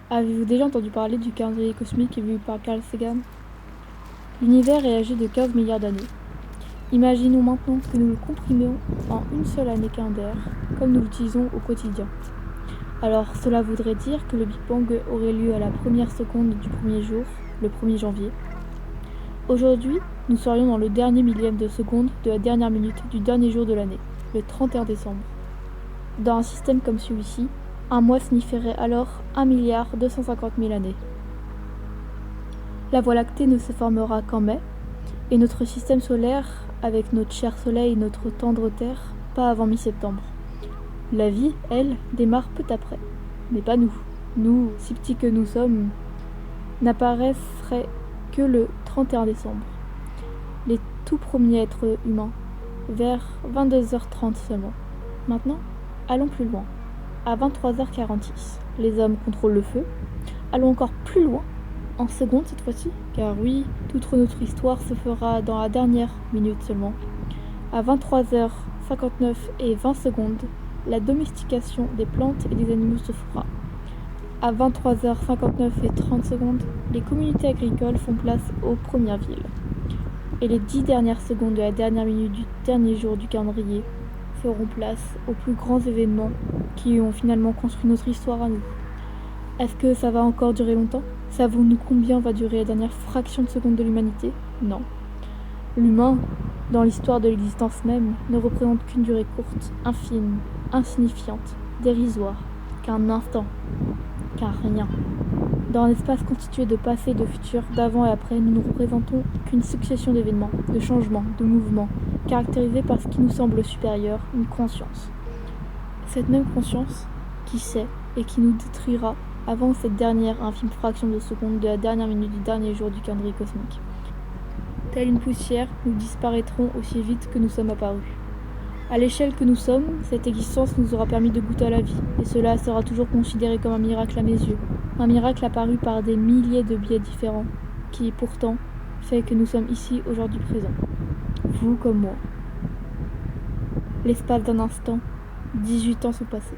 Avez-vous déjà entendu parler du calendrier cosmique vu par Carl Sagan? L'univers est âgé de 15 milliards d'années. Imaginons maintenant que nous le comprimions en une seule année calendaire, comme nous l'utilisons au quotidien. Alors cela voudrait dire que le Big Bang aurait lieu à la première seconde du premier jour, le 1er janvier. Aujourd'hui, nous serions dans le dernier millième de seconde de la dernière minute du dernier jour de l'année, le 31 décembre. Dans un système comme celui-ci, un mois signifierait alors 1,250 milliard années. La Voie lactée ne se formera qu'en mai, et notre système solaire, avec notre cher Soleil et notre tendre Terre, pas avant mi-septembre. La vie, elle, démarre peu après, mais pas nous. Nous, si petits que nous sommes, n'apparaîtraient que le 31 décembre. Les tout premiers êtres humains, vers 22h30 seulement. Maintenant, allons plus loin. À 23h46, les hommes contrôlent le feu. Allons encore plus loin, en secondes cette fois-ci, car oui, toute notre histoire se fera dans la dernière minute seulement. À 23h59 et 20 secondes, la domestication des plantes et des animaux se fera. À 23h59 et 30 secondes, les communautés agricoles font place aux premières villes. Et les 10 dernières secondes de la dernière minute du dernier jour du calendrier feront place aux plus grands événements qui ont finalement construit notre histoire à nous. Est-ce que ça va encore durer longtemps? Savons-nous combien va durer la dernière fraction de seconde de l'humanité? Non. L'humain, dans l'histoire de l'existence même, ne représente qu'une durée courte, infime, insignifiante, dérisoire, qu'un instant, qu'un rien. Dans un espace constitué de passé et de futur, d'avant et après, nous ne représentons qu'une succession d'événements, de changements, de mouvements, caractérisés par ce qui nous semble supérieur, une conscience. Cette même conscience, qui sait et qui nous détruira avant cette dernière infime fraction de seconde de la dernière minute du dernier jour du calendrier cosmique. Telle une poussière, nous disparaîtrons aussi vite que nous sommes apparus. À l'échelle que nous sommes, cette existence nous aura permis de goûter à la vie, et cela sera toujours considéré comme un miracle à mes yeux, un miracle apparu par des milliers de biais différents, qui pourtant fait que nous sommes ici aujourd'hui présents, vous comme moi. L'espace d'un instant, 18 ans sont passés.